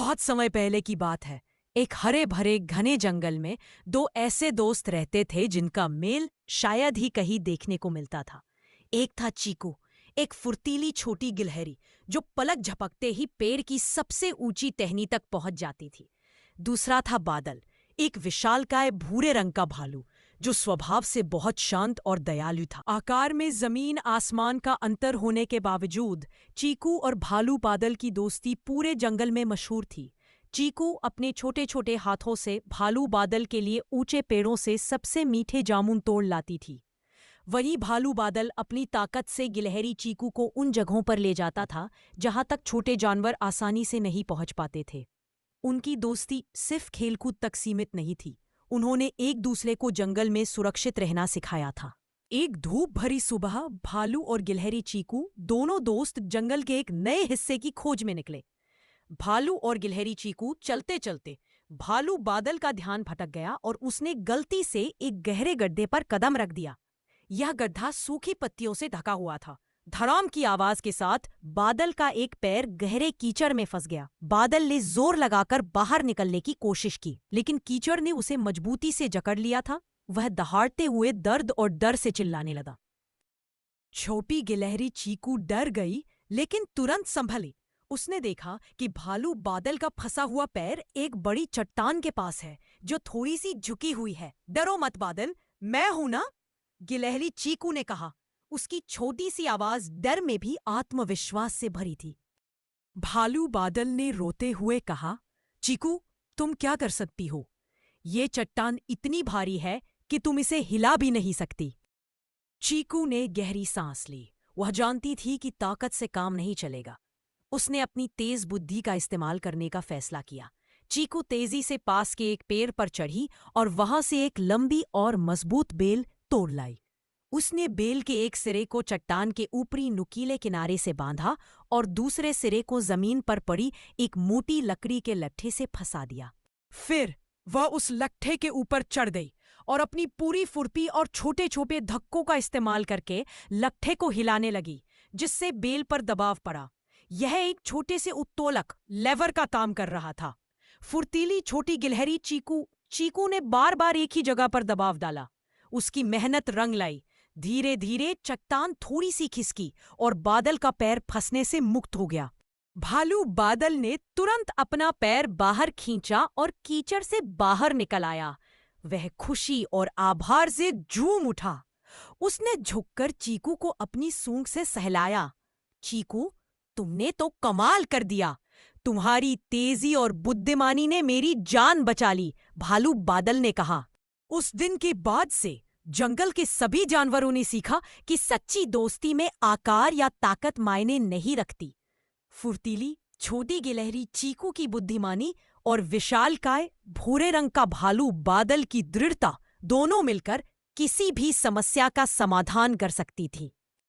बहुत समय पहले की बात है। एक हरे भरे घने जंगल में दो ऐसे दोस्त रहते थे जिनका मेल शायद ही कहीं देखने को मिलता था। एक था चीकू, एक फुर्तीली छोटी गिलहरी जो पलक झपकते ही पेड़ की सबसे ऊंची टहनी तक पहुंच जाती थी। दूसरा था बादल, एक विशालकाय भूरे रंग का भालू जो स्वभाव से बहुत शांत और दयालु था। आकार में जमीन आसमान का अंतर होने के बावजूद चीकू और भालू बादल की दोस्ती पूरे जंगल में मशहूर थी। चीकू अपने छोटे छोटे हाथों से भालू बादल के लिए ऊंचे पेड़ों से सबसे मीठे जामुन तोड़ लाती थी। वही भालू बादल अपनी ताकत से गिलहरी चीकू को उन जगहों पर ले जाता था जहां तक छोटे जानवर आसानी से नहीं पहुंच पाते थे। उनकी दोस्ती सिर्फ खेलकूद तक सीमित नहीं थी, उन्होंने एक दूसरे को जंगल में सुरक्षित रहना सिखाया था। एक धूप भरी सुबह भालू और गिलहरी चीकू दोनों दोस्त जंगल के एक नए हिस्से की खोज में निकले। भालू और गिलहरी चीकू चलते चलते भालू बादल का ध्यान भटक गया और उसने गलती से एक गहरे गड्ढे पर कदम रख दिया। यह गड्ढा सूखी पत्तियों से ढका हुआ था। धड़ाम की आवाज के साथ बादल का एक पैर गहरे कीचड़ में फंस गया। बादल ने जोर लगाकर बाहर निकलने की कोशिश की, लेकिन कीचड़ ने उसे मजबूती से जकड़ लिया था। वह दहाड़ते हुए दर्द और डर से चिल्लाने लगा। छोटी गिलहरी चीकू डर गई, लेकिन तुरंत संभली। उसने देखा कि भालू बादल का फंसा हुआ पैर एक बड़ी चट्टान के पास है जो थोड़ी सी झुकी हुई है। डरो मत बादल, मैं हूं ना, गिलहरी चीकू ने कहा। उसकी छोटी सी आवाज डर में भी आत्मविश्वास से भरी थी। भालू बादल ने रोते हुए कहा, चीकू, तुम क्या कर सकती हो? ये चट्टान इतनी भारी है कि तुम इसे हिला भी नहीं सकती। चीकू ने गहरी सांस ली। वह जानती थी कि ताकत से काम नहीं चलेगा। उसने अपनी तेज बुद्धि का इस्तेमाल करने का फैसला किया। चीकू तेजी से पास के एक पेड़ पर चढ़ी और वहां से एक लंबी और मजबूत बेल तोड़ लाई। उसने बेल के एक सिरे को चट्टान के ऊपरी नुकीले किनारे से बांधा और दूसरे सिरे को जमीन पर पड़ी एक मोटी लकड़ी के लट्ठे से फंसा दिया। फिर वह उस लट्ठे के ऊपर चढ़ गई और अपनी पूरी फुर्ती और छोटे छोटे धक्कों का इस्तेमाल करके लट्ठे को हिलाने लगी, जिससे बेल पर दबाव पड़ा। यह एक छोटे से उत्तोलक लेवर का काम कर रहा था। फुर्तीली छोटी गिलहरी चीकू ने बार बार एक ही जगह पर दबाव डाला। उसकी मेहनत रंग लाई। धीरे धीरे चट्टान थोड़ी सी खिसकी और बादल का पैर फंसने से मुक्त हो गया। भालू बादल ने तुरंत अपना पैर बाहर खींचा और कीचड़ से बाहर निकल आया। वह खुशी और आभार से झूम उठा। उसने झुककर चीकू को अपनी सूंड से सहलाया। चीकू, तुमने तो कमाल कर दिया। तुम्हारी तेजी और बुद्धिमानी ने मेरी जान बचा ली, भालू बादल ने कहा। उस दिन के बाद से जंगल के सभी जानवरों ने सीखा कि सच्ची दोस्ती में आकार या ताकत मायने नहीं रखती। फुर्तीली छोटी गिलहरी चीकू की बुद्धिमानी और विशालकाय भूरे रंग का भालू बादल की दृढ़ता दोनों मिलकर किसी भी समस्या का समाधान कर सकती थी।